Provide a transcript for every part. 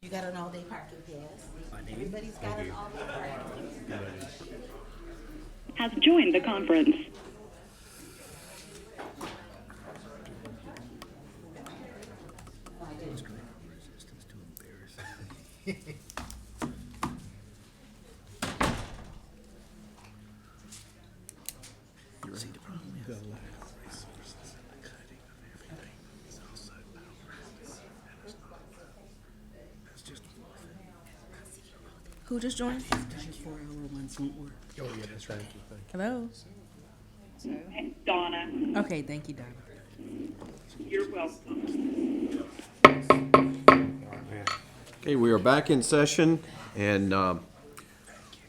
You got an all-day parking pass. Everybody's got an all-day parking. Has joined the conference. See, the problem is the lack of resources and the cutting of everything is also about practice. And it's not that's just one thing. Who just joined? Your 4-hour ones won't work. Oh, yeah, that's right. Hello. Donna, Okay, thank you, Donna. you're welcome. Okay, we are back in session, and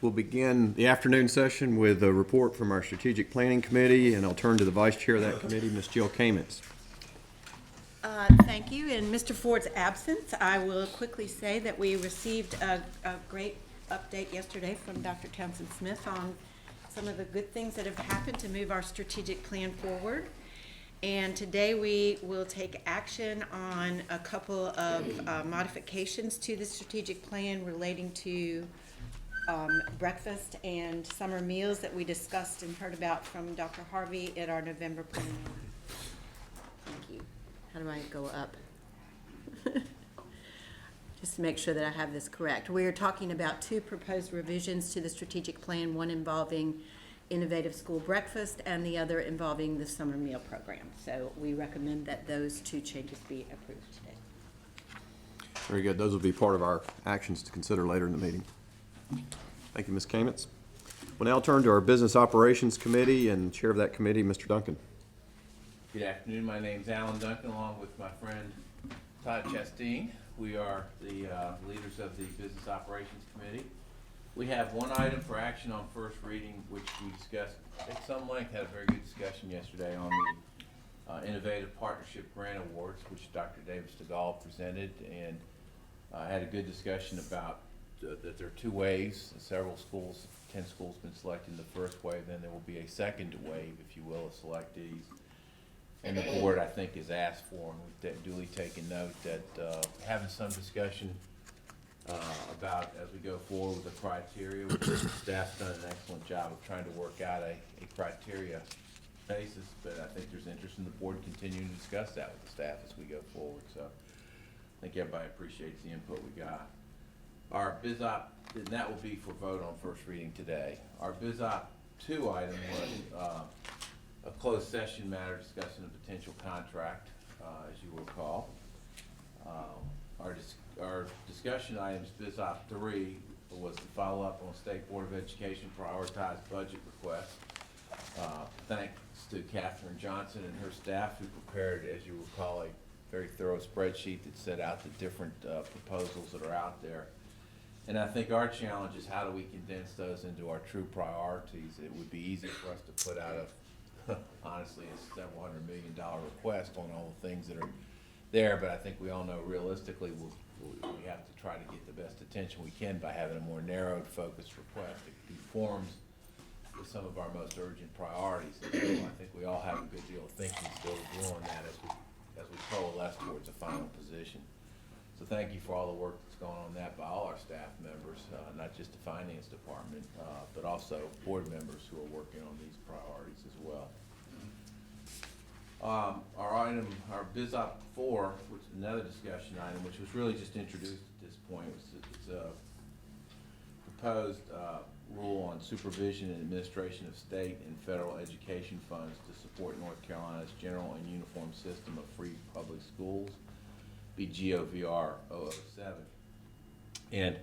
we'll begin the afternoon session with a report from our Strategic Planning Committee, and I'll turn to the Vice Chair of that committee, Ms. Jill Kamens. Thank you. In Mr. Ford's absence, I will quickly say that we received a great update yesterday from Dr. Townsend Smith on some of the good things that have happened to move our strategic plan forward. And today we will take action on a couple of modifications to the strategic plan relating to breakfast and summer meals that we discussed and heard about from Dr. Harvey at our November planning. Thank you. How do I go up? Just to make sure that I have this correct. We are talking about two proposed revisions to the strategic plan, one involving innovative school breakfast and the other involving the summer meal program. So we recommend that those two changes be approved today. Very good. Those will be part of our actions to consider later in the meeting. Thank you, Ms. Kamens. We'll now turn to our Business Operations Committee, and Chair of that committee, Mr. Duncan. Good afternoon. My name's Alan Duncan, along with my friend Todd Chasteen. We are the leaders of the Business Operations Committee. We have one item for action on first reading, which we discussed at some length, had a very good discussion yesterday on the Innovative Partnership Grant Awards, which Dr. Davis DeGaulle presented, and had a good discussion about that there are two waves. Several schools, 10 schools been selected in the first wave, then there will be a second wave, if you will, of selectees. And the board, I think, has asked for, and we've duly taken note that having some discussion about, as we go forward with the criteria, which the staff's done an excellent job of trying to work out a criteria basis, but I think there's interest in the board continuing to discuss that with the staff as we go forward. So I think everybody appreciates the input we got. Our BizOp, and that will be for vote on first reading today. Our BizOp 2 item was a closed session matter discussing a potential contract, as you will recall. Our discussion items, BizOp 3, was to follow up on State Board of Education prioritized budget requests. Thanks to Catherine Johnson and her staff who prepared, as you recall, a very thorough spreadsheet that set out the different proposals that are out there. And I think our challenge is how do we condense those into our true priorities. It would be easy for us to put out honestly a several $100 million request on all the things that are there, but I think we all know realistically we have to try to get the best attention we can by having a more narrowed, focused request that conforms with some of our most urgent priorities. And so I think we all have a good deal of thinking still to do on that as we coalesce towards a final position. So thank you for all the work that's gone on that by all our staff members, not just the finance department, but also board members who are working on these priorities as well. Our BizOp 4, which is another discussion item, which was really just introduced at this point. It's a proposed rule on supervision and administration of state and federal education funds to support North Carolina's general and uniform system of free public schools, BGOVR 007. And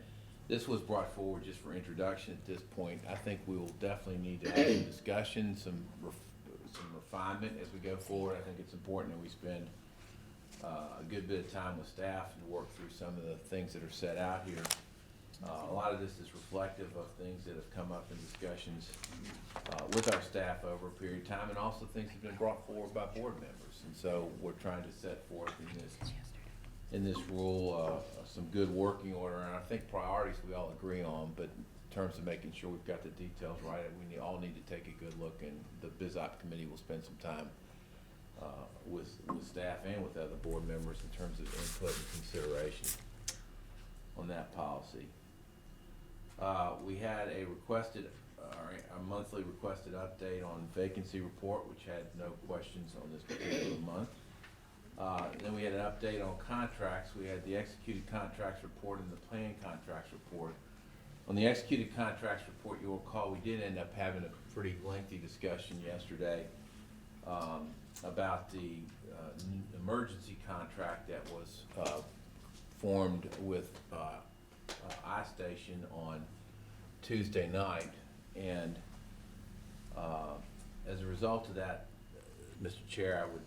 this was brought forward just for introduction at this point. I think we will definitely need to have some discussion, some refinement as we go forward. I think it's important that we spend a good bit of time with staff and work through some of the things that are set out here. A lot of this is reflective of things that have come up in discussions with our staff over a period of time, and also things that have been brought forward by board members. And so we're trying to set forth in this rule some good working order, and I think priorities we all agree on, but in terms of making sure we've got the details right, we all need to take a good look, and the BizOp committee will spend some time with staff and with other board members in terms of input and consideration. on that policy. We had a monthly requested update on vacancy report, which had no questions on this particular month. Then we had an update on contracts. We had the executed contracts report and the planned contracts report. On the executed contracts report, you'll recall we did end up having a pretty lengthy discussion yesterday about the emergency contract that was formed with iStation on Tuesday night. And as a result of that, Mr. Chair, I would,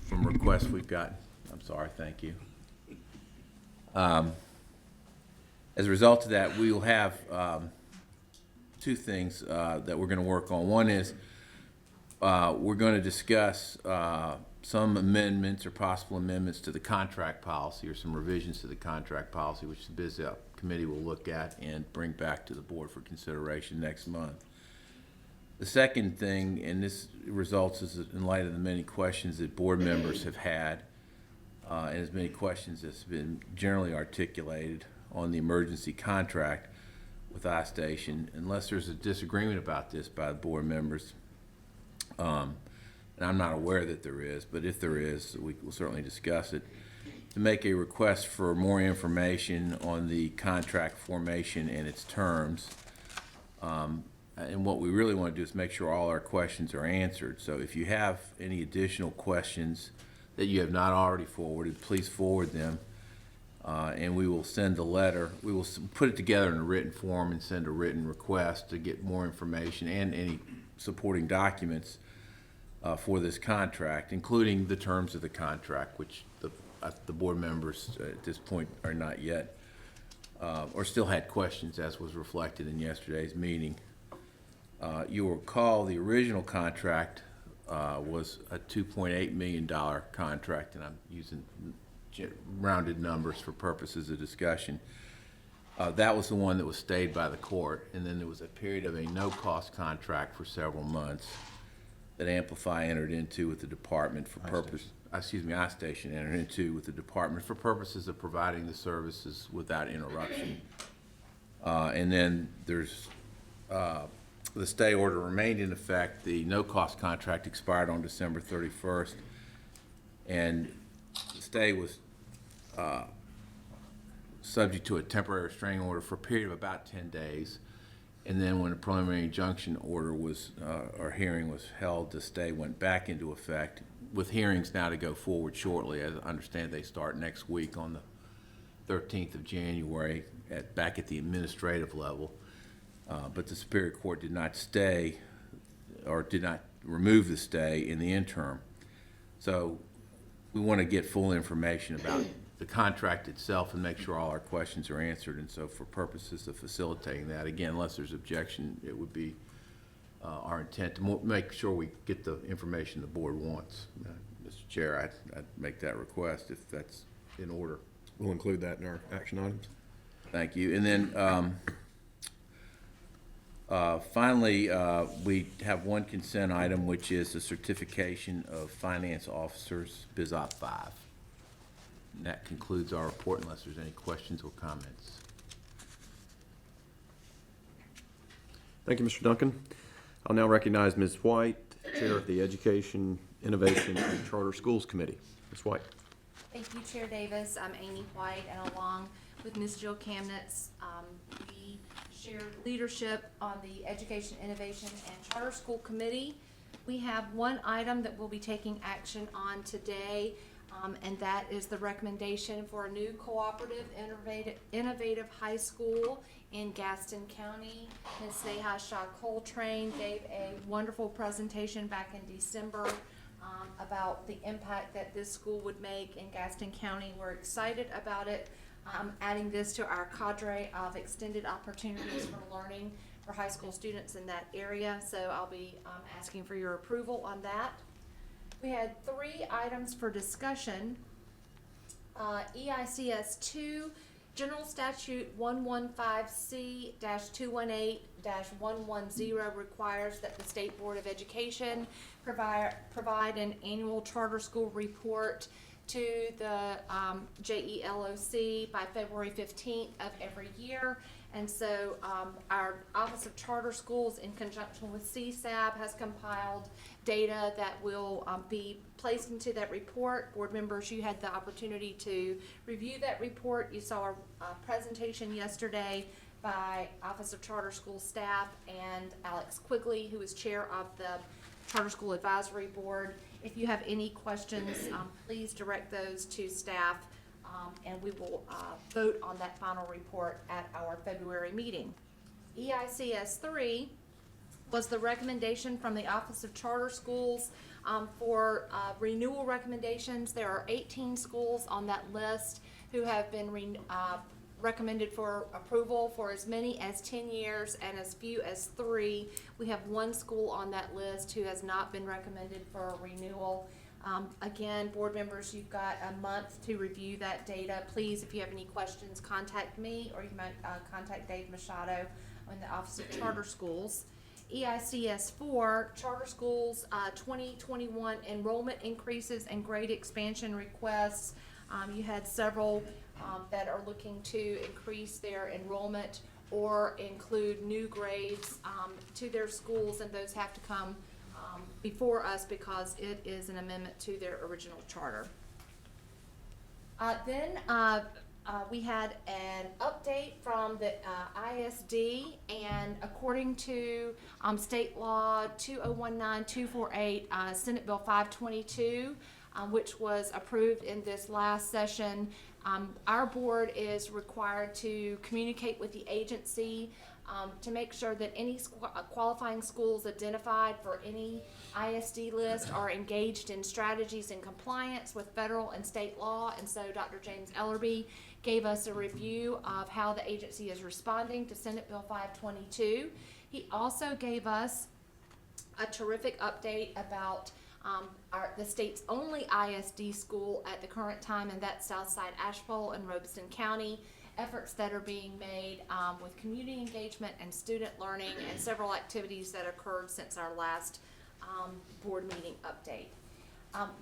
from requests we've got, I'm sorry, thank you. As a result of that, we will have two things that we're going to work on. One is we're going to discuss some amendments or possible amendments to the contract policy, or some revisions to the contract policy, which the Biz Committee will look at and bring back to the board for consideration next month. The second thing, and this results is in light of the many questions that board members have had, and as many questions as have been generally articulated on the emergency contract with iStation, unless there's a disagreement about this by the board members, and I'm not aware that there is, but if there is, we will certainly discuss it, to make a request for more information on the contract formation and its terms. And what we really want to do is make sure all our questions are answered. So if you have any additional questions that you have not already forwarded, please forward them. And we will send a letter. We will put it together in a written form and send a written request to get more information and any supporting documents for this contract, including the terms of the contract, which the board members at this point are not yet, or still had questions, as was reflected in yesterday's meeting. You'll recall the original contract was a $2.8 million contract, and I'm using rounded numbers for purposes of discussion. That was the one that was stayed by the court, and then there was a period of a no-cost contract for several months that Amplify entered into with the department for iStation entered into with the department for purposes of providing the services without interruption. And then there's the stay order remained in effect. The no-cost contract expired on December 31st, and the stay was subject to a temporary restraining order for a period of about 10 days. And then when a preliminary injunction order was, or hearing was held, the stay went back into effect, with hearings now to go forward shortly. As I understand, they start next week on the 13th of January back at the administrative level. But the Superior Court did not stay, or did not remove the stay in the interim. So we want to get full information about the contract itself and make sure all our questions are answered. And so for purposes of facilitating that, again, unless there's objection, it would be our intent to make sure we get the information the board wants. Mr. Chair, I'd make that request if that's in order. We'll include that in our action items. Thank you. And then finally, we have one consent item, which is the certification of finance officers, BizOp 5. And that concludes our report unless there's any questions or comments. Thank you, Mr. Duncan. I'll now recognize Ms. White, Chair of the Education, Innovation, and Charter Schools Committee. Ms. White. Thank you, Chair Davis. I'm Amy White, and along with Ms. Jill Kamnitz, we shared leadership on the Education, Innovation, and Charter School Committee. We have one item that we'll be taking action on today, and that is the recommendation for a new cooperative, innovative high school in Gaston County. Ms. Neha Shah Coltrane gave a wonderful presentation back in December about the impact that this school would make in Gaston County. We're excited about it. Adding this to our cadre of extended opportunities for learning for high school students in that area. So I'll be asking for your approval on that. We had 3 items for discussion. EICS 2, General Statute 115C-218-110 requires that the State Board of Education provide an annual charter school report to the JELOC by February 15th of every year. And so our Office of Charter Schools, in conjunction with CSAB, has compiled data that will be placed into that report. Board members, you had the opportunity to review that report. You saw a presentation yesterday by Office of Charter School staff and Alex Quigley, who is chair of the Charter School Advisory Board. If you have any questions, please direct those to staff, and we will vote on that final report at our February meeting. EICS 3 was the recommendation from the Office of Charter Schools for renewal recommendations. There are 18 schools on that list who have been recommended for approval for as many as 10 years and as few as 3. We have one school on that list who has not been recommended for a renewal. Again, board members, you've got a month to review that data. Please, if you have any questions, contact me, or you might contact Dave Machado in the Office of Charter Schools. EICS 4, Charter Schools 2021 enrollment increases and grade expansion requests. You had several that are looking to increase their enrollment or include new grades to their schools, and those have to come before us because it is an amendment to their original charter. Then we had an update from the ISD, and according to State Law 2019248, Senate Bill 522, which was approved in this last session, our board is required to communicate with the agency to make sure that any qualifying schools identified for any ISD list are engaged in strategies in compliance with federal and state law. And so Dr. James Ellerby gave us a review of how the agency is responding to Senate Bill 522. He also gave us a terrific update about the state's only ISD school at the current time, and that's Southside Asheville in Robeson County. Efforts that are being made with community engagement and student learning, and several activities that occurred since our last board meeting update.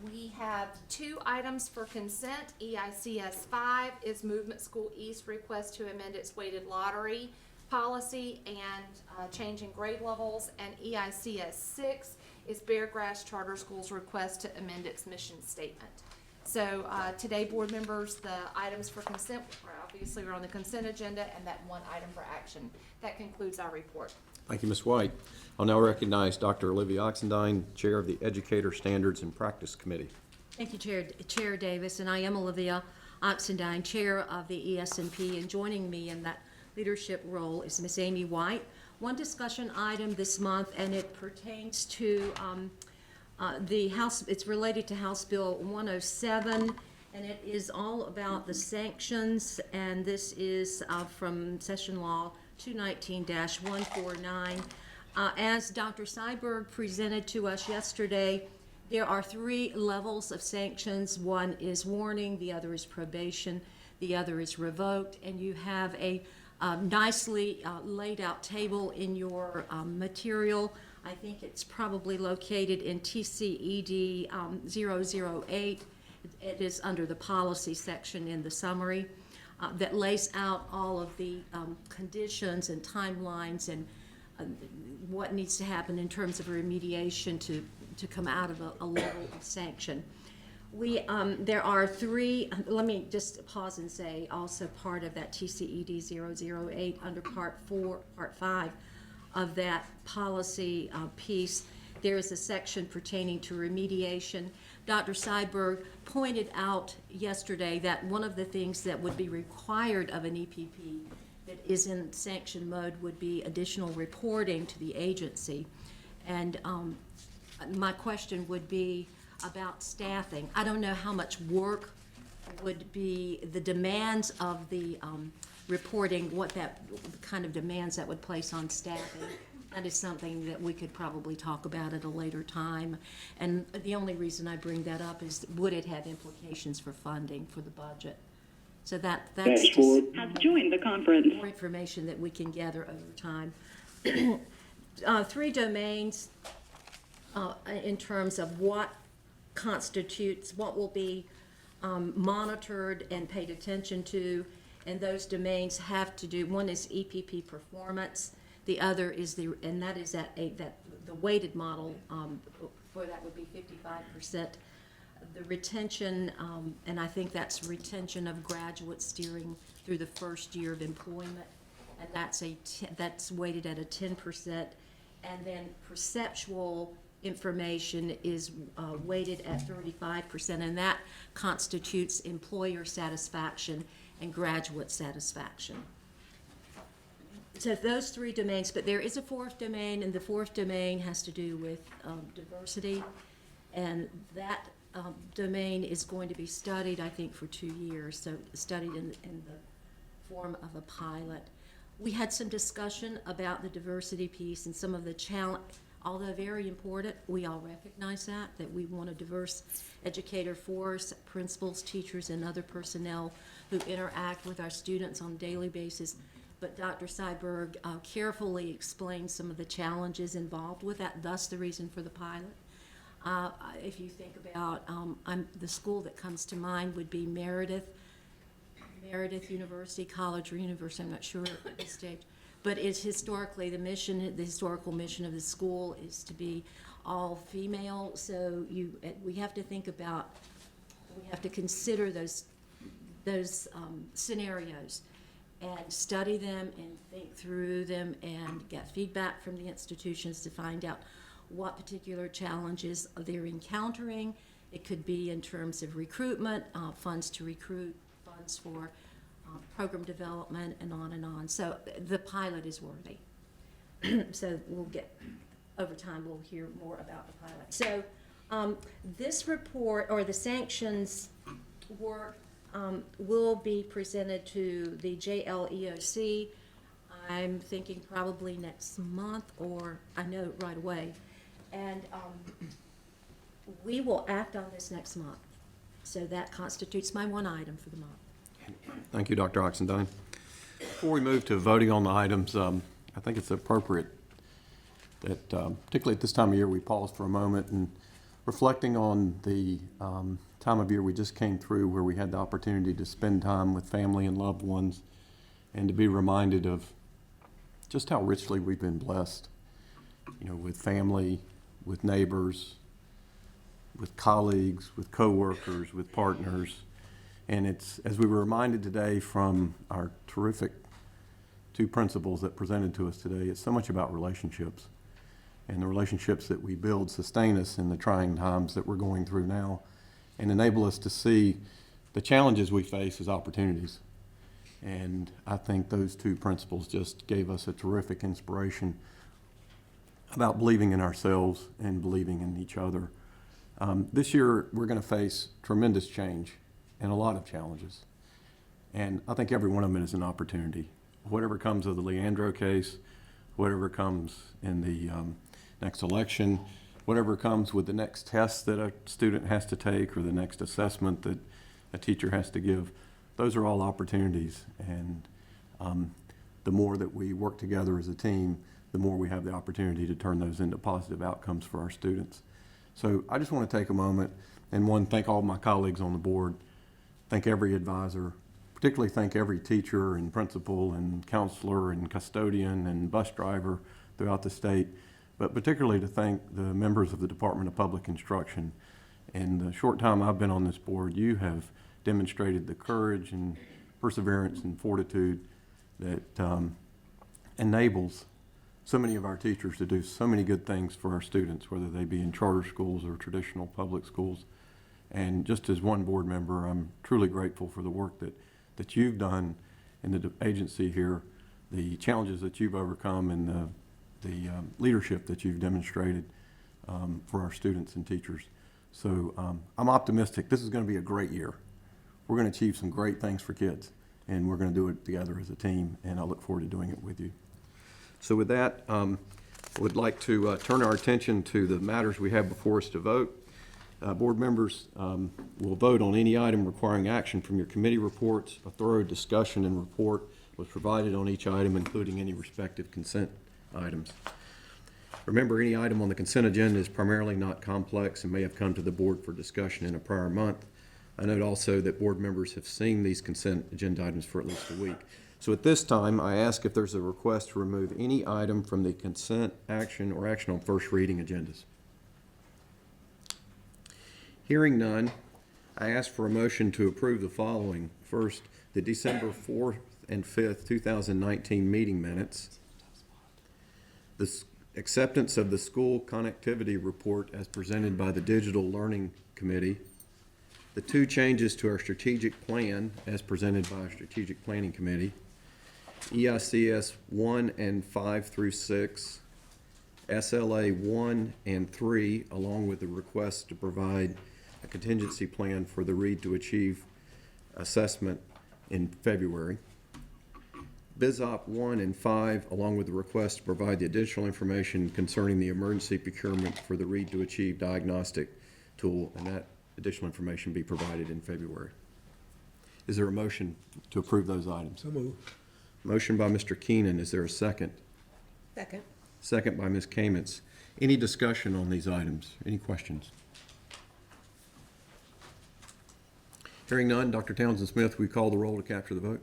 We have 2 items for consent. EICS 5 is Movement School East request to amend its weighted lottery policy and changing grade levels, and EICS 6 is Bear Grass Charter School's request to amend its mission statement. So today, board members, the items for consent obviously are on the consent agenda, and that 1 item for action. That concludes our report. Thank you, Ms. White. I'll now recognize Dr. Olivia Oxendine, Chair of the Educator Standards and Practice Committee. Thank you, Chair Davis, and I am Olivia Oxendine, Chair of the ES&P, and joining me in that leadership role is Ms. Amy White. One discussion item this month, and it pertains to the House, it's related to House Bill 107, and it is all about the sanctions, and this is from Session Law 219-149. As Dr. Syberg presented to us yesterday, there are 3 levels of sanctions. One is warning, the other is probation, the other is revoked, and you have a nicely laid out table in your material. I think it's probably located in TCED 008. It is under the policy section in the summary that lays out all of the conditions and timelines and what needs to happen in terms of remediation to come out of a level of sanction. There are 3, let me just pause and say, also part of that TCED 008 under Part 5 of that policy piece, there is a section pertaining to remediation. Dr. Syberg pointed out yesterday that one of the things that would be required of an EPP that is in sanction mode would be additional reporting to the agency. And my question would be about staffing. I don't know how much work would be the demands of the reporting, what kind of demands that would place on staffing. That is something that we could probably talk about at a later time. And the only reason I bring that up is, would it have implications for funding for the budget? So that's just has joined the conference. more information that we can gather over time. 3 domains in terms of what constitutes, what will be monitored and paid attention to, and those domains have to do, one is EPP performance, the other is and that is the weighted model, for that would be 55%. The retention, and I think that's retention of graduates steering through the first year of employment, and that's weighted at a 10%. And then perceptual information is weighted at 35%, and that constitutes employer satisfaction and graduate satisfaction. So those three domains, but there is a fourth domain, and the fourth domain has to do with diversity, and that domain is going to be studied, I think, for 2 years, so studied in the form of a pilot. We had some discussion about the diversity piece and some of the challenge, although very important, we all recognize that we want a diverse educator force, principals, teachers, and other personnel who interact with our students on a daily basis. But Dr. Syberg carefully explained some of the challenges involved with that, thus the reason for the pilot. If you think about, the school that comes to mind would be Meredith University, college or university, I'm not sure at this stage. But it's historically, the historical mission of the school is to be all female, so we have to think about, we have to consider those scenarios and study them and think through them and get feedback from the institutions to find out what particular challenges they're encountering. It could be in terms of recruitment, funds to recruit, funds for program development, and on and on. So the pilot is worthy. So we'll get, over time, we'll hear more about the pilot. So this report, or the sanctions work, will be presented to the JLEOC. I'm thinking probably next month, or I know right away. And we will act on this next month. So that constitutes my one item for the month. Thank you, Dr. Oxendine. Before we move to voting on the items, I think it's appropriate that, particularly at this time of year, we pause for a moment and reflecting on the time of year we just came through, where we had the opportunity to spend time with family and loved ones, and to be reminded of just how richly we've been blessed, with family, with neighbors, with colleagues, with coworkers, with partners. And it's, as we were reminded today from our terrific two principals that presented to us today, it's so much about relationships. And the relationships that we build sustain us in the trying times that we're going through now, and enable us to see the challenges we face as opportunities. And I think those two principals just gave us a terrific inspiration about believing in ourselves and believing in each other. This year, we're going to face tremendous change and a lot of challenges. And I think every one of them is an opportunity. Whatever comes of the Leandro case, whatever comes in the next election, whatever comes with the next test that a student has to take, or the next assessment that a teacher has to give, those are all opportunities. And the more that we work together as a team, the more we have the opportunity to turn those into positive outcomes for our students. So I just want to take a moment and thank all my colleagues on the board, thank every advisor, particularly thank every teacher and principal and counselor and custodian and bus driver throughout the state, but particularly to thank the members of the Department of Public Instruction. In the short time I've been on this board, you have demonstrated the courage and perseverance and fortitude that enables so many of our teachers to do so many good things for our students, whether they be in charter schools or traditional public schools. And just as one board member, I'm truly grateful for the work that you've done in the agency here, the challenges that you've overcome, and the leadership that you've demonstrated for our students and teachers. So I'm optimistic. This is going to be a great year. We're going to achieve some great things for kids, and we're going to do it together as a team, and I look forward to doing it with you. So with that, I would like to turn our attention to the matters we have before us to vote. Board members will vote on any item requiring action from your committee reports. A thorough discussion and report was provided on each item, including any respective consent items. Remember, any item on the consent agenda is primarily not complex and may have come to the board for discussion in a prior month. I note also that board members have seen these consent agenda items for at least a week. So at this time, I ask if there's a request to remove any item from the consent action or action on first reading agendas. Hearing none, I ask for a motion to approve the following. First, the December 4th and 5th, 2019 meeting minutes. The acceptance of the school connectivity report as presented by the Digital Learning Committee. The 2 changes to our strategic plan as presented by our Strategic Planning Committee. EICS 1 and 5 through 6. SLA 1 and 3, along with the request to provide a contingency plan for the Read to Achieve assessment in February. BizOp 1 and 5, along with the request to provide the additional information concerning the emergency procurement for the Read to Achieve diagnostic tool, and that additional information be provided in February. Is there a motion to approve those items? So move. Motion by Mr. Keenan. Is there a second? Second. Second by Ms. Kamens. Any discussion on these items? Any questions? Hearing none, Dr. Townsend Smith, we call the roll to capture the vote.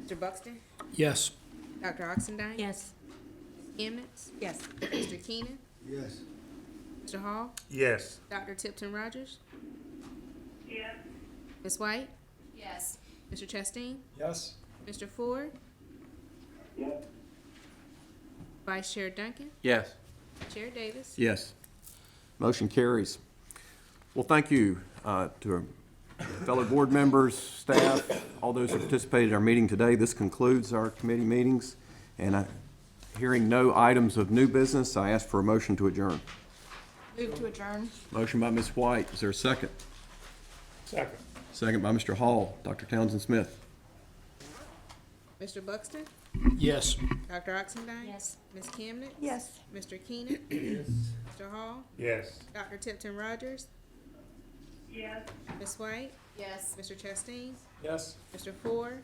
Mr. Buxton? Yes. Dr. Oxendine? Yes. Emmons? Yes. Mr. Keenan? Yes. Mr. Hall? Yes. Dr. Tipton Rogers? Yes. Ms. White? Yes. Mr. Chastain? Yes. Mr. Ford? Yes. Vice Chair Duncan? Yes. Chair Davis? Yes. Motion carries. Well, thank you to our fellow board members, staff, all those who participated in our meeting today. This concludes our committee meetings. And hearing no items of new business, I ask for a motion to adjourn. Move to adjourn. Motion by Ms. White. Is there a second? Second. Second by Mr. Hall. Dr. Townsend Smith. Mr. Buxton? Yes. Dr. Oxendine? Yes. Ms. Camden? Yes. Mr. Keenan? Mr. Hall? Yes. Dr. Tipton Rogers? Yes. Ms. White? Yes. Mr. Chastain? Yes. Mr. Ford?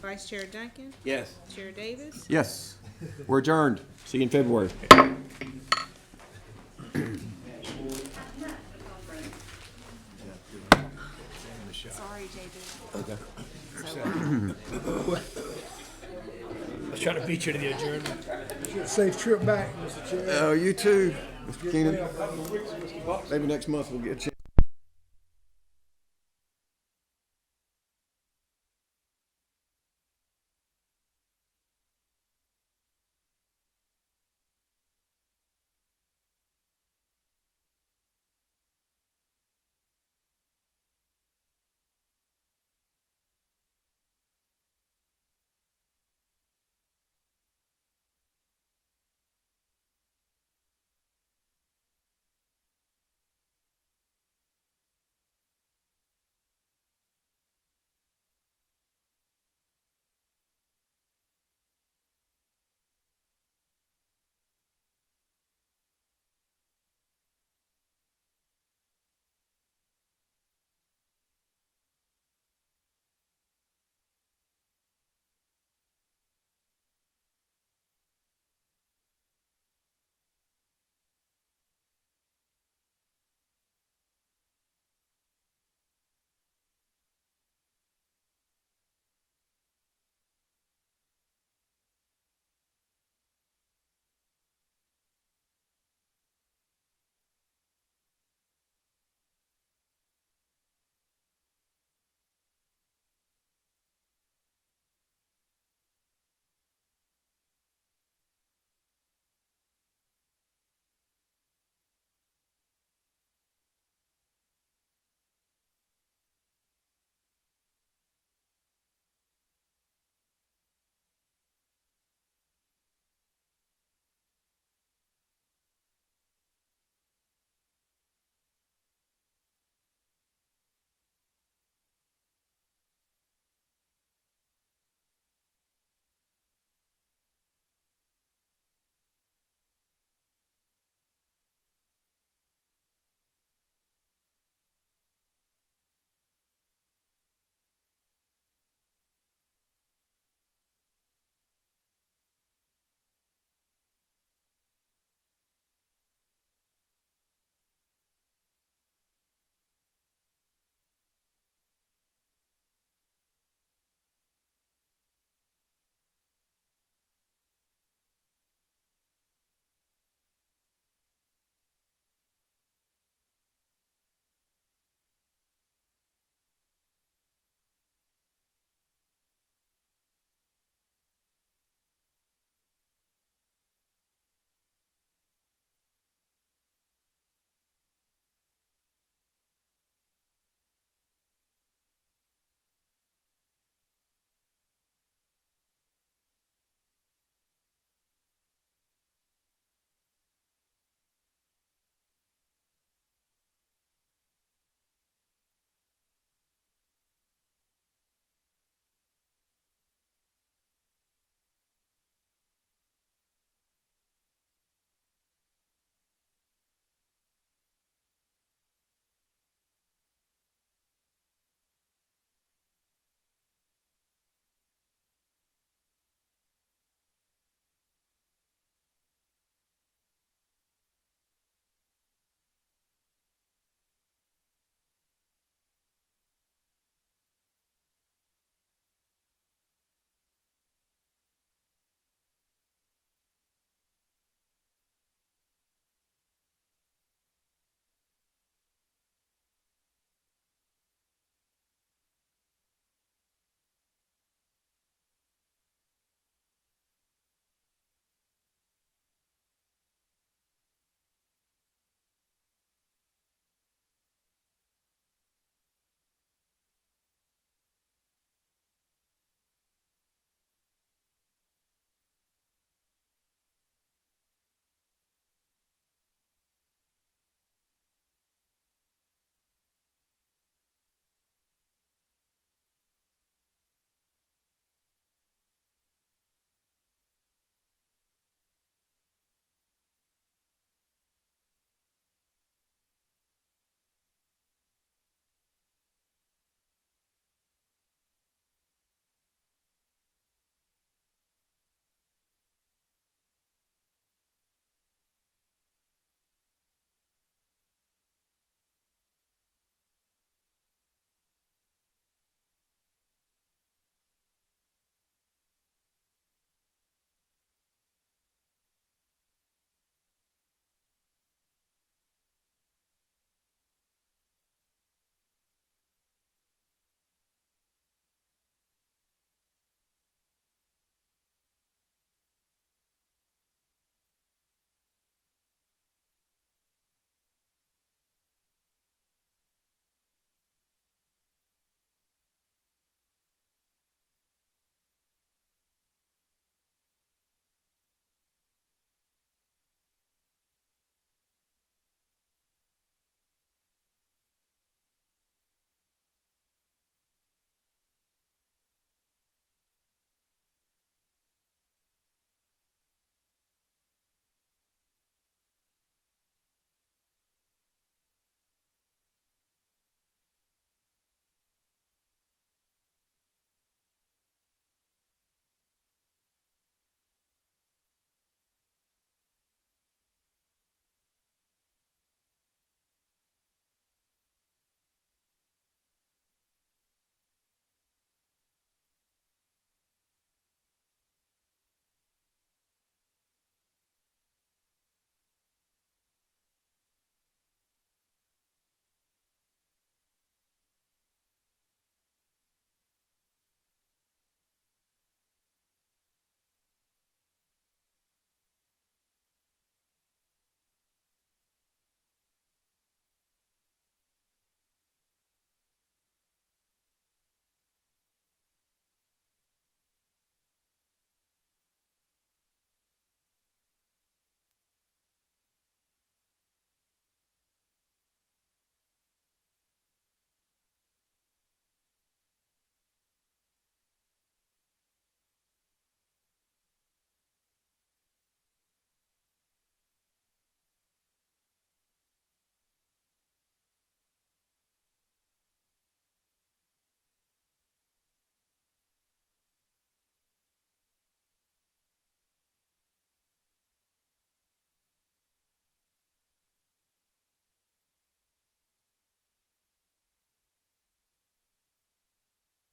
Vice Chair Duncan? Yes. Chair Davis? Yes. We're adjourned. See you in February. Sorry, JB. Let's try to beat you to the adjournment. Safe trip back, Mr. Chair. Oh, you too, Mr. Keenan. Maybe next month we'll get you.